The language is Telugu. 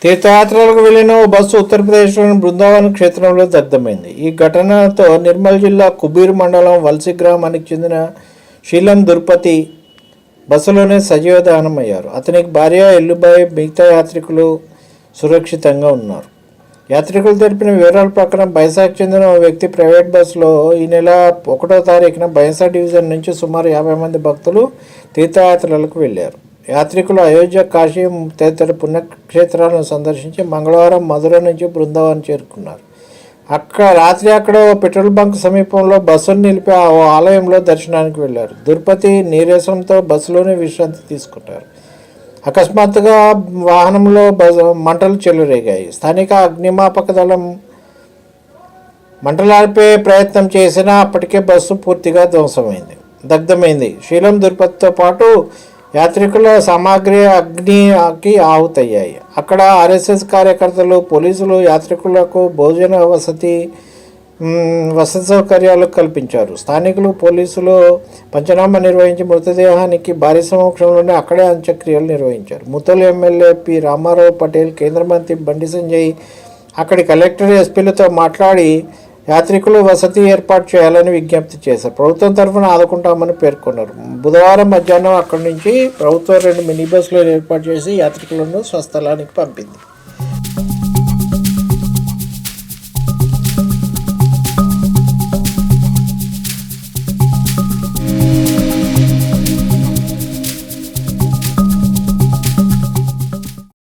తీర్థయాత్రలకు వెళ్లిన ఓ బస్సు ఉత్తరప్రదేశ్లోని బృందావన్ క్షేత్రంలో దగ్ధమైంది. ఈ ఘటనతో నిర్మల్ జిల్లా కుబీర్ మండలం వల్సి గ్రామానికి చెందిన శీలం దుర్పతి బస్సులోనే సజీవ దహనమయ్యారు. అతనికి భార్య, ఎల్లుబాయి, మిగతా యాత్రికులు సురక్షితంగా ఉన్నారు. యాత్రికులు తెలిపిన వివరాల ప్రకారం బైసాకు చెందిన ఓ వ్యక్తి ప్రైవేట్ బస్సులో ఈ నెల 1వ తారీఖున బైసా డివిజన్ నుంచి సుమారు 50 మంది భక్తులు తీర్థయాత్రలకు వెళ్లారు. యాత్రికులు అయోధ్య, కాశీ తదితర పుణ్యక్షేత్రాలను సందర్శించి మంగళవారం మధుర నుంచి బృందావన్ చేరుకున్నారు. రాత్రి అక్కడ ఓ పెట్రోల్ బంక్ సమీపంలో బస్సును నిలిపి ఓ ఆలయంలో దర్శనానికి వెళ్లారు. దుర్పతి నీరసంతో బస్సులోనే విశ్రాంతి తీసుకుంటారు. అకస్మాత్తుగా వాహనంలో మంటలు చెలరేగాయి. స్థానిక అగ్నిమాపక దళం మంటలార్పే ప్రయత్నం చేసినా అప్పటికే బస్సు పూర్తిగా దగ్ధమైంది. శీలం దుర్పతితో పాటు యాత్రికుల సామాగ్రి అగ్నికి ఆహుతయ్యాయి. అక్కడ ఆర్ఎస్ఎస్ కార్యకర్తలు, పోలీసులు యాత్రికులకు భోజన వసతి సౌకర్యాలు కల్పించారు. స్థానికులు, పోలీసులు పంచనామా నిర్వహించి మృతదేహానికి భారీ సమక్షంలోనే అక్కడే అంత్యక్రియలు నిర్వహించారు. ముతోల్ ఎమ్మెల్యే పి రామారావు పటేల్, కేంద్ర మంత్రి బండి సంజయ్ అక్కడి కలెక్టర్, ఎస్పీలతో మాట్లాడి యాత్రికులు వసతి ఏర్పాటు చేయాలని విజ్ఞప్తి చేశారు. ప్రభుత్వం తరఫున ఆదుకుంటామని పేర్కొన్నారు. బుధవారం మధ్యాహ్నం అక్కడి నుంచి ప్రభుత్వం 2 మినీ బస్సులు ఏర్పాటు చేసి యాత్రికులను స్వస్థలానికి పంపింది.